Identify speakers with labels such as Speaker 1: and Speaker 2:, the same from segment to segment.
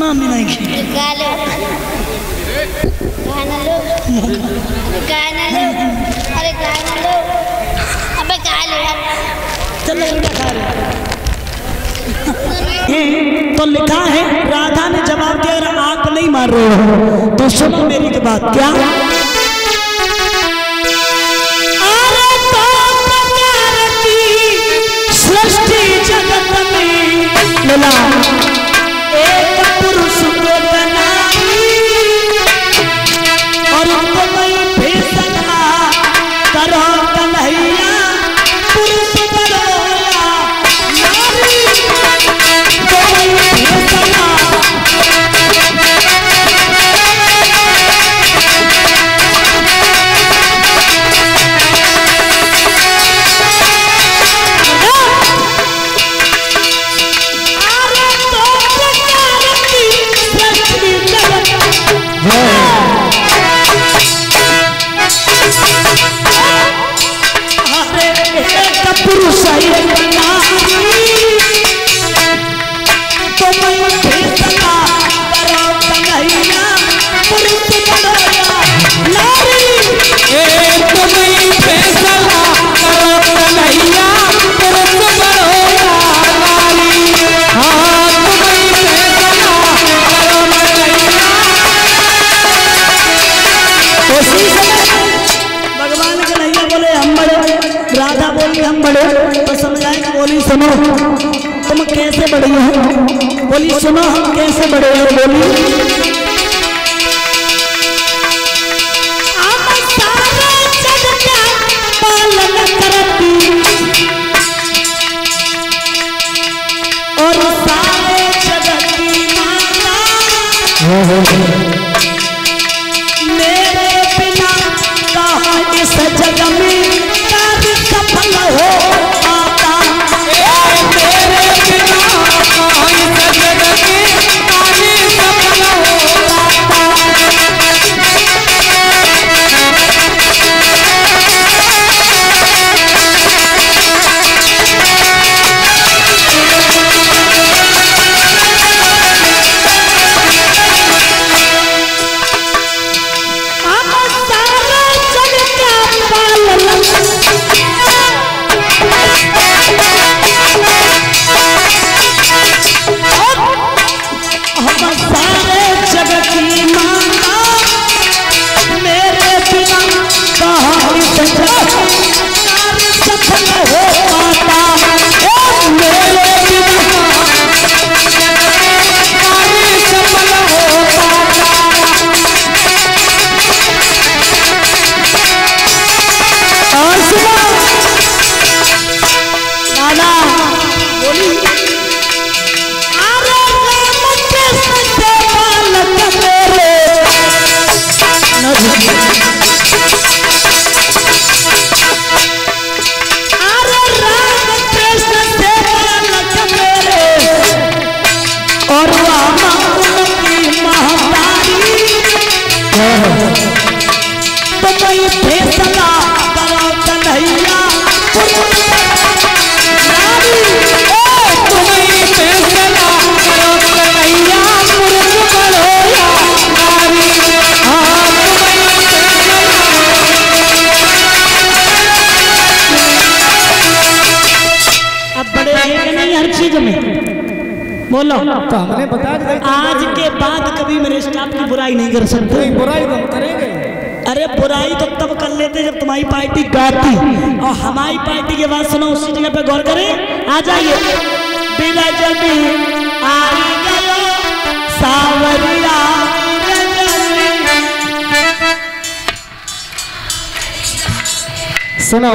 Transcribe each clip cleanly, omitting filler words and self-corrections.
Speaker 1: हाँ मैं नहीं
Speaker 2: गालो गाना लो अरे गाना लो अबे गालो यार
Speaker 1: चल क्या खा रहे तो लिखा है राधा ने जवाब दिया अगर आप नहीं मार रहे हो तो सुनो मेरी की बात क्या अरे तो प्रकार की सृष्टि जगत में मिला एक पुरुष को बनाई और तुम्हें फैसला करो कन्हैया पुरुष बनोया नारी तुम्हें फैसला पुरुष भगवान कन्हैया बोले हम बड़े राधा बोली हम बड़े तो समझाएगा बोली सुनो तुम कैसे बड़े हो बोली सुनो हम कैसे बड़े हो बोली पालन करती और सारे जगत की माता मेरे बिना कहा इस जग में कार्य सफल हो आता मेरे बिना कहा इस जग में कार्य सफल हो आता बोलो
Speaker 3: तो हमने बता दिया
Speaker 1: आज के बाद कभी मेरे स्टाफ की बुराई नहीं कर सकते
Speaker 3: बुराई तो करेंगे
Speaker 1: अरे बुराई तो तब कर लेते जब तुम्हारी पार्टी गाती और हमारी पार्टी की बात सुनो उसी जगह पे गौर करें आ जाइए बिना जबी आई गयो सावरिया
Speaker 3: सुनो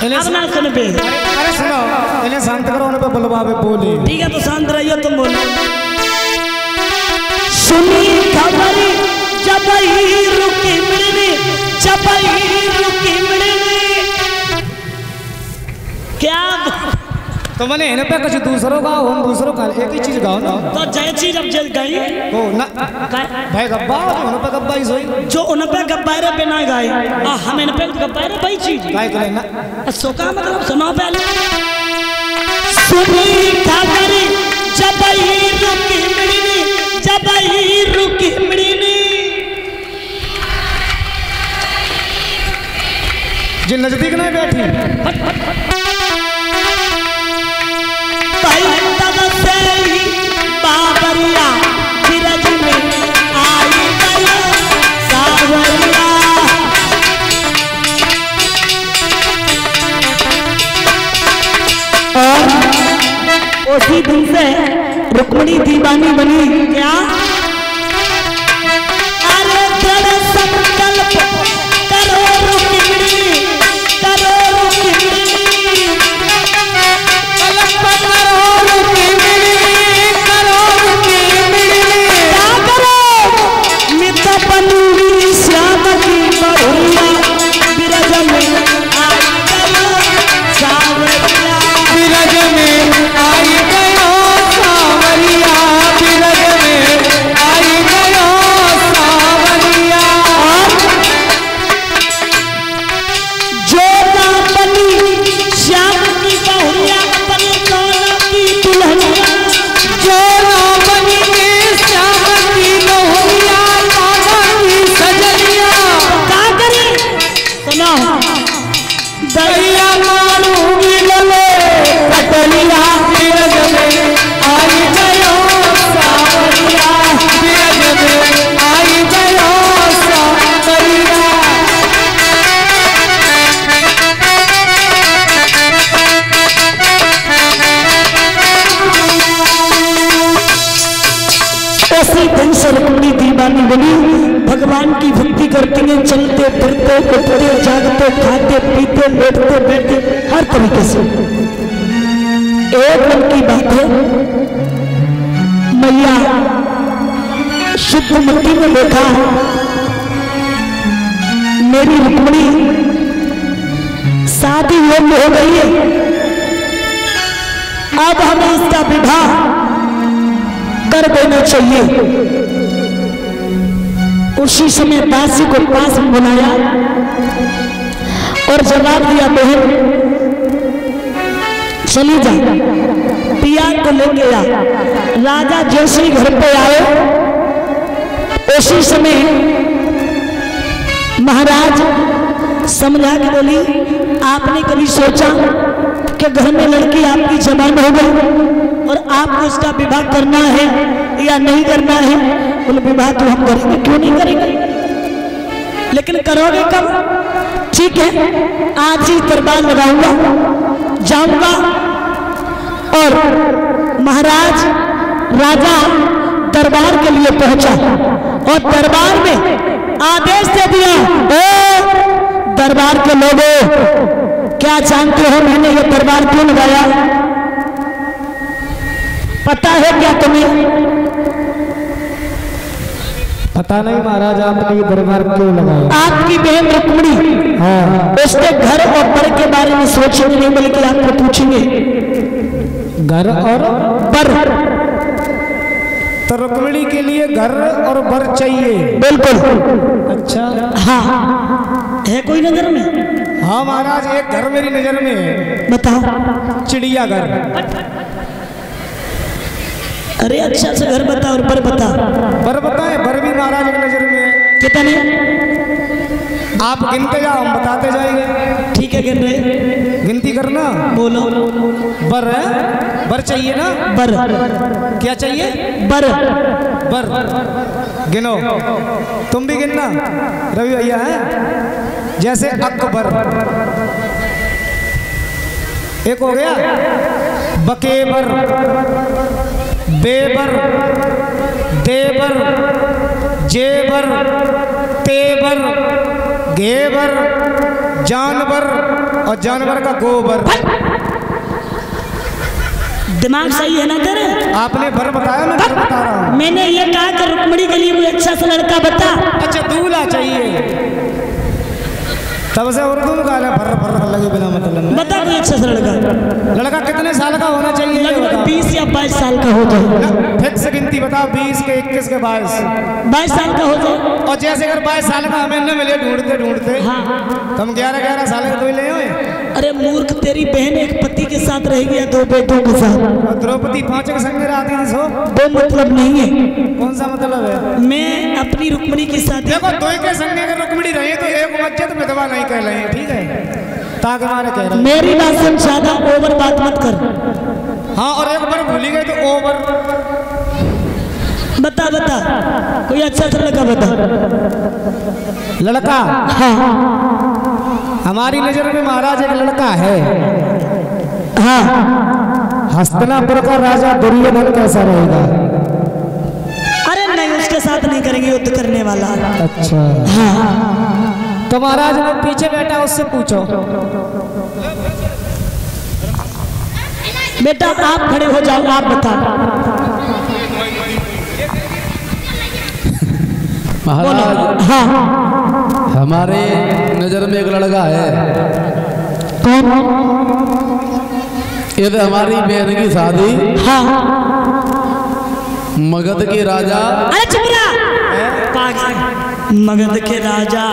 Speaker 1: अब ना सुन पे
Speaker 3: अरे सुनो इन्हें शांत करो उन पे बुलवावे बोले
Speaker 1: ठीक है तो शांत रहियो तुम बोलो सुनी खबर जब ही रुकी मिलनी क्या
Speaker 3: तो मैंने इन्हें पे कुछ दूसरों का हम दूसरों का एक ही चीज गाओ ना
Speaker 1: तो जय चीज अब जल गई
Speaker 3: ओ ना भाई गब्बा उन पे गब्बा ही सोई
Speaker 1: जो उन पे गब्बारे पे ना गाए हम इन पे गब्बारे भाई चीज
Speaker 3: गाय करे ना
Speaker 1: सो का मतलब सुनो पहले सुनी खबर जब ही
Speaker 3: जी नजदीक नहीं बैठी
Speaker 1: भाई तब से ही बाबरिया बिरज में आई गया सावरिया। और उसी दिन से रुक्मिणी दीवानी बनी। क्या? अरे दृढ़ संकल्प करो रुक्मिणी, करो रुक्मिणी, श्याम की बहुरिया बिरज में आई गयो सावरिया,
Speaker 3: बिरज में आई गयो सावरिया, बिरज में आई गयो सावरिया।
Speaker 1: जो ना बनी श्याम की बहुरिया बनी कौन की दुल्हनिया,
Speaker 3: जो ना बनी श्याम की बहुरिया सजनिया।
Speaker 1: क्या करे? सुनो
Speaker 3: दैया मारूंगी गले कटलिया, बिरज में आई गयो सावरिया, बिरज में आई गयो सावरिया।
Speaker 1: उसी दिन से रुक्मिणी दीवानी बनी। भगवान की भक्ति करती हैं, चलते फिरते उठते जागते खाते पीते लेटते बैठते हर तरीके से। एक दिन की बात है, मैया शुद्ध मिट्टी में देखा मेरी रुक्मिणी शादी योग्य हो गई है, अब हमें इसका विवाह कर देना चाहिए। उसी समय दासी को पास में बुलाया और जवाब दिया, बहन चली जा, पिया को लेके आ। राजा जैसे ही घर पे आए उसी समय महाराज समझा के बोली, आपने कभी सोचा कि घर में लड़की आपकी जवान हो गई और आपको इसका विवाह करना है या नहीं करना है? बोले विवाह तो हम करेंगे, क्यों नहीं करेंगे, लेकिन करोगे कब? ठीक है, आज ही दरबार लगाऊंगा, जाऊंगा। और महाराज राजा दरबार के लिए पहुंचा और दरबार में आदेश दे दिया, ओ दरबार के लोगों, क्या जानते हो मैंने ये दरबार क्यों लगाया? पता है क्या तुम्हें?
Speaker 3: पता नहीं महाराज, आपने ये दरबार क्यों लगाया?
Speaker 1: आपकी बहन रुक्मिणी उसके घर और बर के बारे में सोचेंगे नहीं, बल्कि आपको पूछेंगे
Speaker 3: घर और
Speaker 1: बर।
Speaker 3: तो रुक्मिणी के लिए घर और बर चाहिए?
Speaker 1: बिल्कुल।
Speaker 3: अच्छा,
Speaker 1: हाँ है कोई नजर में?
Speaker 3: हाँ महाराज, एक घर मेरी नजर में है।
Speaker 1: बताओ।
Speaker 3: चिड़ियाघर।
Speaker 1: अरे अच्छा से घर बता और बर बता।
Speaker 3: बर बताए? बर भी महाराज की नजर में है।
Speaker 1: कितने?
Speaker 3: आप गिनते जाओ, हम बताते जाएंगे।
Speaker 1: ठीक है, गिन रहे,
Speaker 3: गिनती करना।
Speaker 1: बोलो।
Speaker 3: बर है? बर चाहिए ना?
Speaker 1: बर।
Speaker 3: क्या चाहिए?
Speaker 1: बर।
Speaker 3: बर गिनो, तुम भी गिनना रवि भैया है। जैसे अकबर एक हो गया, बकेबर, बेबर, देबर, जेबर, तेबर, घेबर, जानवर और जानवर का गोबर।
Speaker 1: दिमाग सही है ना तेरे?
Speaker 3: आपने बर बताया, मैं बर बता रहा हूँ।
Speaker 1: मैंने ये कहा कि रुक्मिणी के लिए कोई अच्छा सा लड़का बता।
Speaker 3: अच्छा, दूल्हा चाहिए। तब से उर्दू में कहा भर भर लगे बिना मतलब।
Speaker 1: बता कोई अच्छा सा लड़का।
Speaker 3: लड़का कितने साल का होना चाहिए?
Speaker 1: लगभग 20 या 22 साल का हो जाए।
Speaker 3: फिक्स गिनती बताओ, 20 के 21 के 22
Speaker 1: साल का हो जाए।
Speaker 3: और जैसे अगर 22 साल का हमें न मिले ढूंढते ढूंढते,
Speaker 1: हाँ,
Speaker 3: तुम 11-11 साल के तो ले हुए।
Speaker 1: अरे मूर्ख, तेरी बहन एक पति के साथ रहेगी या 2 बेटों के साथ?
Speaker 3: द्रौपदी 5 के संग रहती थी। सो
Speaker 1: वो मतलब नहीं है।
Speaker 3: कौन सा मतलब है?
Speaker 1: मैं अपनी रुक्मिणी के साथ
Speaker 3: देखो, 2 के संग अगर रुक्मिणी रहे तो एक मस्जिद विधवा नहीं कहलाए, ठीक है? ताकि मारे कह रहे
Speaker 1: मेरी बात सुन, ज्यादा ओवर बात मत कर।
Speaker 3: हाँ, और एक बार भूल ही गए तो ओवर।
Speaker 1: बता बता, कोई अच्छा सा लड़का बता।
Speaker 3: लड़का?
Speaker 1: हाँ
Speaker 3: हमारी नजर में महाराज एक लड़का है।
Speaker 1: हाँ।
Speaker 3: हस्तिनापुर का राजा दुर्योधन कैसा रहेगा?
Speaker 1: अरे नहीं, उसके साथ नहीं करेंगे युद्ध करने वाला।
Speaker 3: अच्छा।
Speaker 1: हाँ।
Speaker 3: तो महाराज वो पीछे बैठा, उससे पूछो।
Speaker 1: बेटा आप खड़े हो जाओ, आप बता।
Speaker 4: महाराज,
Speaker 1: हाँ।
Speaker 4: हमारे नजर में एक लड़का है।
Speaker 1: कौन?
Speaker 4: यदि हमारी बहन की शादी
Speaker 1: हाँ।
Speaker 4: मगध के राजा।
Speaker 1: अरे चुप रहा पागल। मगध के राजा,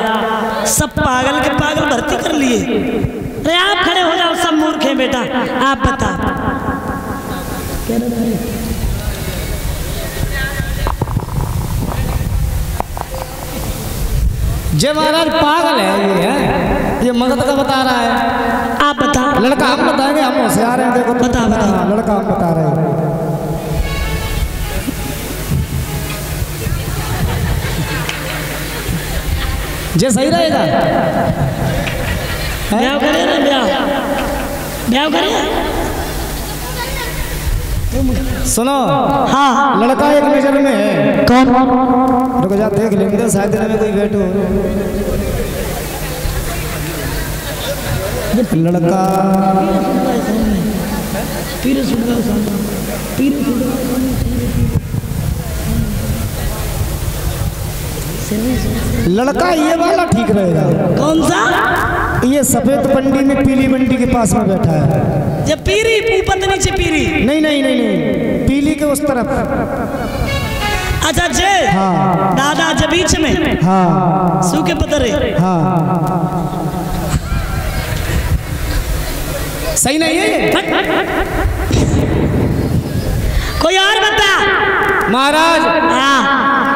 Speaker 1: सब पागल के पागल भर्ती कर लिए। अरे आप खड़े हो जाओ, सब मूर्ख हैं बेटा, आप बता।
Speaker 3: जय महाराज पागल है ये मगध का बता रहा है।
Speaker 1: आप बता।
Speaker 3: लड़का हम बताएंगे, हम होशियार हैं। देखो
Speaker 1: बता बता।
Speaker 3: लड़का हम बता रहे हैं। जे सही रहेगा।
Speaker 1: ब्याह करे ना, ब्याह करे।
Speaker 3: सुनो।
Speaker 1: हाँ।
Speaker 3: लड़का एक नजर में है।
Speaker 1: कौन?
Speaker 3: रुको जा, देख लेंगे शायद में कोई बैठो। लड़का लड़का ये वाला ठीक रहेगा।
Speaker 1: कौन सा?
Speaker 3: ये सफेद बंडी में पीली बंडी के पास में बैठा है।
Speaker 1: ये पीरी पतनी से पीरी।
Speaker 3: नहीं नहीं नहीं नहीं, पीली के उस तरफ।
Speaker 1: अच्छा जे।
Speaker 3: हाँ।
Speaker 1: दादा जे बीच में।
Speaker 3: हाँ।
Speaker 1: सूखे पतरे।
Speaker 3: हाँ। सही नहीं है ये?
Speaker 1: कोई और बता।
Speaker 3: महाराज,
Speaker 1: हाँ।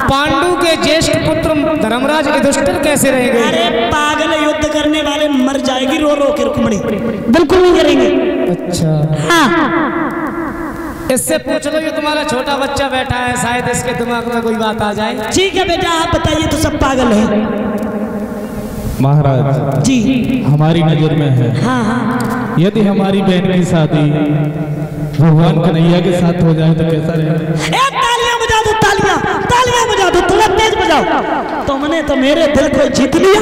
Speaker 3: पांडु के ज्येष्ठ पुत्र धर्मराज युधिष्ठिर कैसे रहेंगे?
Speaker 1: अरे पागल, युद्ध करने वाले मर जाएगी रो रो के रुक्मणी, बिल्कुल नहीं करेंगे।
Speaker 3: अच्छा।
Speaker 1: हाँ।
Speaker 3: इससे पूछ लो, ये तुम्हारा छोटा बच्चा बैठा है, शायद इसके दिमाग में कोई बात आ जाए।
Speaker 1: ठीक है बेटा, आप बताइए, तो सब पागल है।
Speaker 5: महाराज
Speaker 1: जी
Speaker 5: हमारी नजर में है।
Speaker 1: हाँ हाँ।
Speaker 5: यदि हमारी बहन की शादी भगवान कन्हैया के साथ हो जाए तो कैसा रहेगा?
Speaker 1: तालियां बजा दो, तालियां तालियां बजा दो, थोड़ा तेज बजाओ। तुमने तो मेरे दिल को जीत लिया,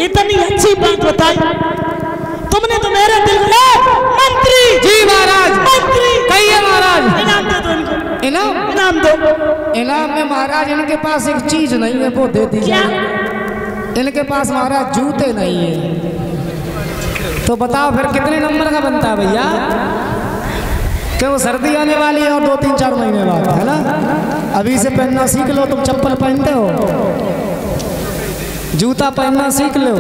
Speaker 1: इतनी अच्छी बात बताई तुमने तो मेरे दिल को। मंत्री
Speaker 3: जी महाराज।
Speaker 1: मंत्री
Speaker 3: कहिए महाराज।
Speaker 1: इनाम दे दो इनको।
Speaker 3: इनाम?
Speaker 1: इनाम दो।
Speaker 3: इनाम में महाराज इनके पास एक चीज नहीं है, वो दे दीजिए।
Speaker 1: क्या?
Speaker 3: इनके पास महाराज जूते नहीं है। तो बताओ फिर कितने नंबर का बनता है भैया? क्यों सर्दी आने वाली है और 2-3-4 महीने बाद, है ना? अभी से पहनना सीख लो। तुम चप्पल पहनते हो, जूता पहनना सीख लो।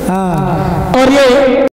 Speaker 3: हाँ।
Speaker 1: और ये